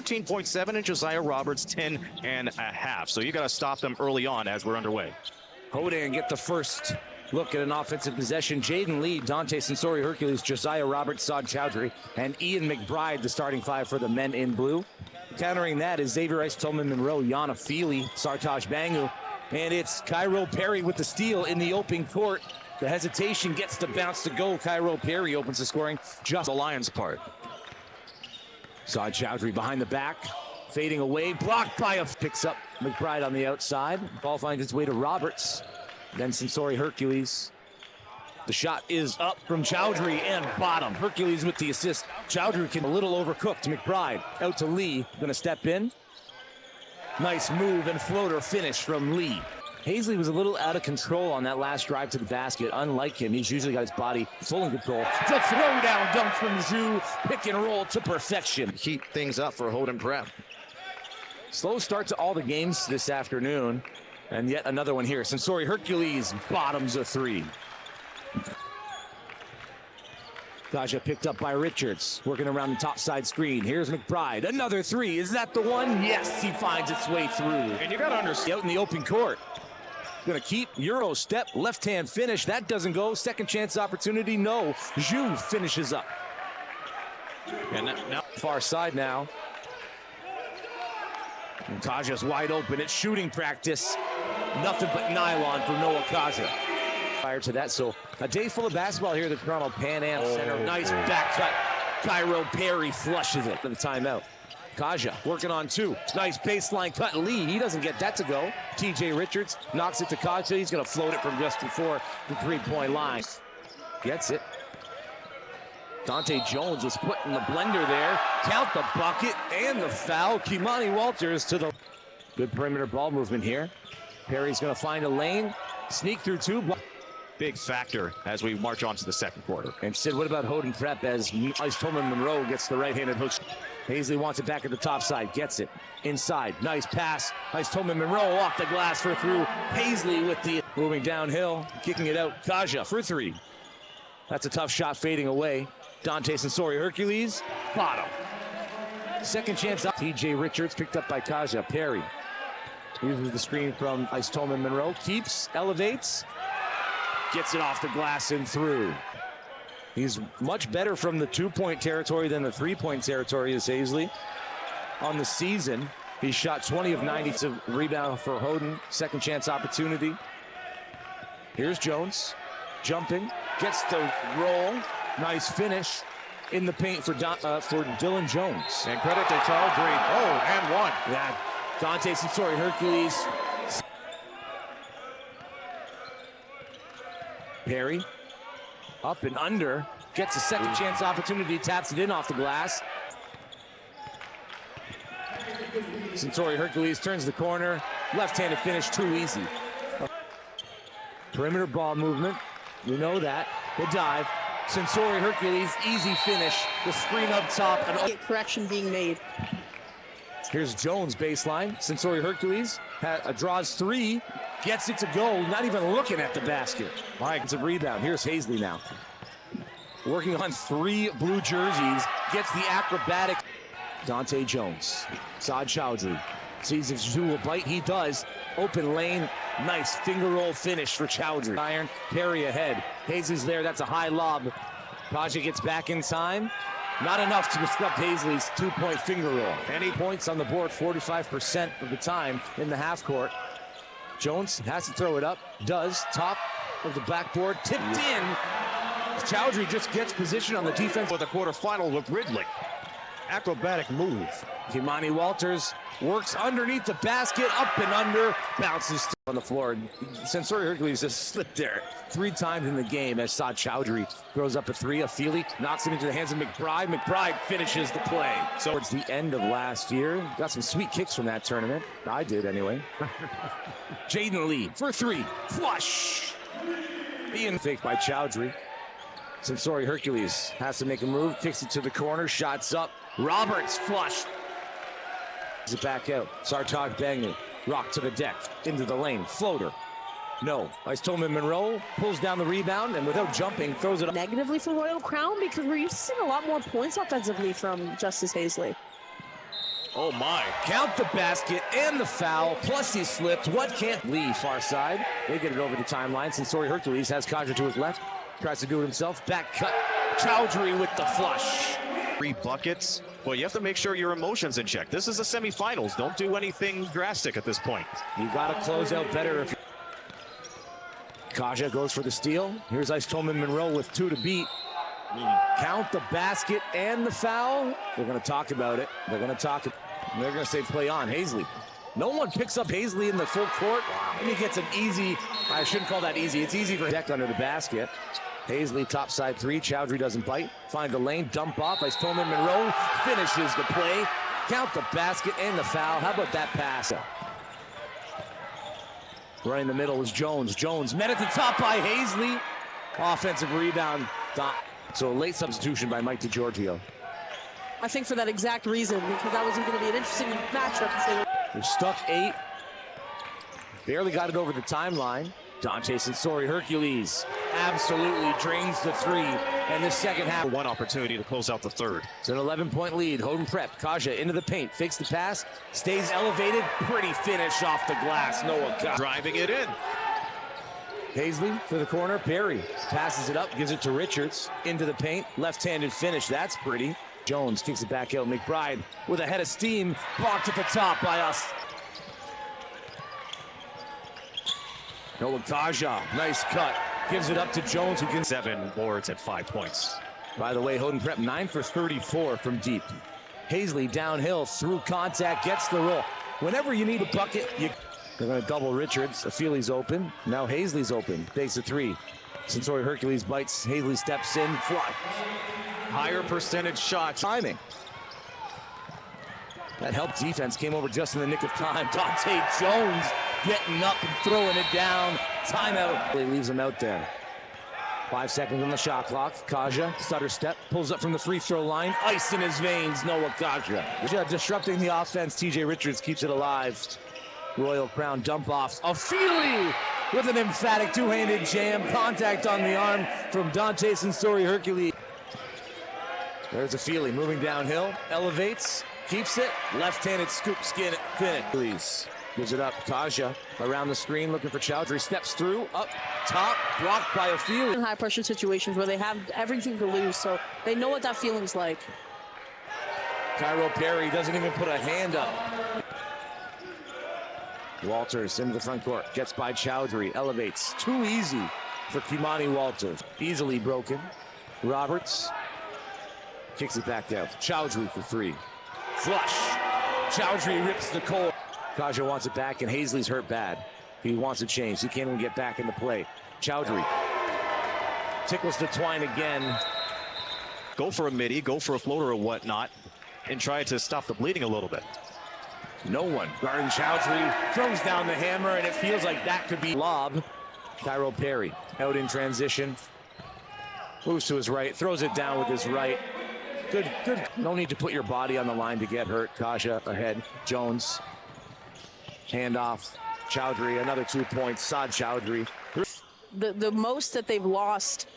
13.7 and Josiah Roberts 10.5. So you got to stop them early on as we're underway. Hodan get the first look at an offensive possession. Jaden Lee, Dante Sensori Hercules, Josiah Roberts, Saad Chowdhury, and Ian McBride, the starting five for the men in blue. Countering that is Xavier Rice, Tolman Monroe, Yana Feely, Sartaj Bangu, and it's Cairo Perry with the steal in the open court. The hesitation gets the bounce to go. Cairo Perry opens the scoring just the Lions' part. Saad Chowdhury behind the back, fading away, blocked by picks up McBride on the outside. Ball finds its way to Roberts. Then Sensori Hercules. The shot is up from Chowdhury and bottom. Hercules with the assist. Chowdhury can a little overcooked. McBride out to Lee. Gonna step in. Nice move and floater finish from Lee. Hazley was a little out of control on that last drive to the basket. Unlike him, he's usually got his body full in control. The throwdown dunk from Zhu. Pick and roll to perfection. Heat things up for Hodan Prep. Slow start to all the games this afternoon. And yet another one here. Sensori Hercules bottoms a three. Kaja picked up by Richards, working around the top side screen. Here's McBride, another three. Is that the one? Yes, he finds its way through. And you got to understand, out in the open court. Gonna keep Euro step, left hand finish. That doesn't go. Second chance opportunity, no. Zhu finishes up. And now far side now. And Kaja's wide open. It's shooting practice. Nothing but nylon for Noah Kaja. Prior to that, so a day full of basketball here at the Toronto Pan Am Center. Nice back cut. Cairo Perry flushes it to the timeout. Kaja working on two. Nice baseline cut. Lee, he doesn't get that to go. TJ Richards knocks it to Kaja. He's going to float it from just before the three-point line. Gets it. Dante Jones was put in the blender there. Count the bucket and the foul. Kimani Walters to the good perimeter ball movement here. Perry's going to find a lane. Sneak through two. Big factor as we march on to the second quarter. And Sid, what about Hodan Prep as Tolman Monroe gets the right-handed hook? Hazley wants it back at the top side, gets it inside. Nice pass. Tolman Monroe off the glass for through. Hazley with the moving downhill, kicking it out. Kaja for three. That's a tough shot fading away. Dante Sensori Hercules, bottom. Second chance up. TJ Richards picked up by Kaja. Perry uses the screen from Tolman Monroe. Keeps, elevates. Gets it off the glass and through. He's much better from the two-point territory than the three-point territory is Hazley. On the season, he shot 20 of 90 to rebound for Hodan. Second chance opportunity. Here's Jones, jumping, gets the roll. Nice finish in the paint for Dylan Jones. And credit to Chowdhury. Oh, and one. Yeah, Dante Sensori Hercules. Perry, up and under, gets a second chance opportunity, taps it in off the glass. Sensori Hercules turns the corner, left-handed finish, too easy. Perimeter ball movement, we know that. The dive, Sensori Hercules, easy finish, the screen up top. And correction being made. Here's Jones baseline, Sensori Hercules draws three. Gets it to go, not even looking at the basket. Mike, it's a rebound. Here's Hazley now. Working on three blue jerseys. Gets the acrobatic. Dante Jones. Saad Chowdhury. Sees if Zhu will bite. He does. Open lane. Nice finger roll finish for Chowdhury. Iron. Perry ahead. Hazley's there. That's a high lob. Kaja gets back in time. Not enough to disrupt Hazley's two-point finger roll. Any points on the board 45% of the time in the half court. Jones has to throw it up, does, top of the backboard, tipped in. Chowdhury just gets position on the defense for the quarterfinal with Ridley. Acrobatic move. Kimani Walters works underneath the basket, up and under, bounces on the floor. Sensori Hercules just slipped there 3 times in the game as Saad Chowdhury throws up a three. A Feely knocks it into the hands of McBride. McBride finishes the play. So towards the end of last year, got some sweet kicks from that tournament. I did anyway. Jaden Lee for three, flush. Ian faked by Chowdhury. Sensori Hercules has to make a move, kicks it to the corner, shots up. Roberts flush. It back out. Sartaj Bangu, rock to the deck, into the lane, floater. No. Tolman Monroe pulls down the rebound and without jumping, throws it up. Negatively for Royal Crown because we're used to seeing a lot more points offensively from Justice Hazley. Oh my. Count the basket and the foul, plus he slipped. What can't Lee, far side. They get it over the timeline. Sensori Hercules has Kaja to his left. Tries to do it himself. Back cut. Chowdhury with the flush. 3 buckets. Well, you have to make sure your emotions in check. This is the semifinals. Don't do anything drastic at this point. You got to close out better. If Kaja goes for the steal. Here's Ice Tolman Monroe with 2 to beat. Count the basket and the foul. They're going to talk about it. They're going to say play on. Hazley. No one picks up Hazley in the full court. And he gets an easy, I shouldn't call that easy. It's easy for deck under the basket. Hazley top side 3. Chowdhury doesn't bite. Find the lane. Dump off. Ice Tolman Monroe finishes the play. Count the basket and the foul. How about that pass? Right in the middle was Jones. Jones met at the top by Hazley. Offensive rebound. So a late substitution by Mike DiGiorgio. I think for that exact reason, because that was going to be an interesting matchup. They're stuck 8. Barely got it over the timeline. Dante Sensori Hercules absolutely drains the 3. And the second half. One opportunity to close out the third. It's an 11-point lead. Hodan prep. Kaja into the paint. Fakes the pass. Stays elevated. Pretty finish off the glass. Noah Kaja. Driving it in. Hazley for the corner. Perry passes it up. Gives it to Richards. Into the paint. Left-handed finish. That's pretty. Jones kicks it back out. McBride with a head of steam. Blocked at the top by us. Noah Kaja. Nice cut. Gives it up to Jones, who can 7 boards at 5 points. By the way, Hodan prep 9 for 34 from deep. Hazley downhill through contact, gets the roll. Whenever you need a bucket, they're going to double Richards. Afili's open. Now Hazley's open. Takes a 3. Sensori Hercules bites. Hazley steps in. Fly. Higher percentage shots. Timing. That helped defense. Came over just in the nick of time. Dante Jones getting up and throwing it down. Timeout. He leaves him out there. 5 seconds on the shot clock. Kaja, stutter step, pulls up from the free throw line. Ice in his veins, Noah Kaja. Disrupting the offense, TJ Richards keeps it alive. Royal Crown dump offs. Afili with an emphatic 2-handed jam. Contact on the arm from Dante Sensori Hercules. There's Afili moving downhill. Elevates, keeps it. Left-handed scoop skin finish. Gives it up. Kaja around the screen looking for Chowdhury. Steps through. Up top. Blocked by Afili. In high-pressure situations where they have everything to lose, so they know what that feeling's like. Cairo Perry doesn't even put a hand up. Walters into the front court. Gets by Chowdhury. Elevates. Too easy for Kimani Walters. Easily broken. Roberts kicks it back down. Chowdhury for 3. Flush. Chowdhury rips the core. Kaja wants it back, and Hazley's hurt bad. He wants a change. He can't even get back in the play. Chowdhury tickles the twine again. Go for a midi, go for a floater or whatnot, and try to stop the bleeding a little bit. No one guarding Chowdhury. Throws down the hammer, and it feels like that could be lob. Cairo Perry out in transition. Moves to his right, throws it down with his right. Good. No need to put your body on the line to get hurt. Kaja ahead. Jones. Handoff. Chowdhury, another 2 points. Saad Chowdhury. The most that they've lost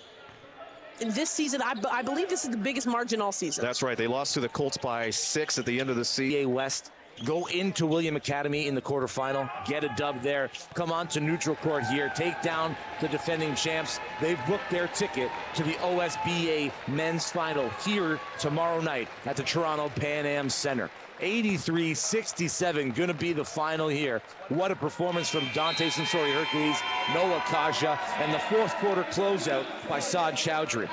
in this season, I believe this is the biggest margin all season. That's right. They lost to the Colts by 6 at the end of the season. West go into William Academy in the quarterfinal, get a dub there, come on to neutral court here, take down the defending champs. They've booked their ticket to the OSBA men's final here tomorrow night at the Toronto Pan Am Center. 83-67 gonna be the final here. What a performance from Dante Sensori Hercules, Noah Kaja, and the fourth quarter closeout by Saad Chowdhury.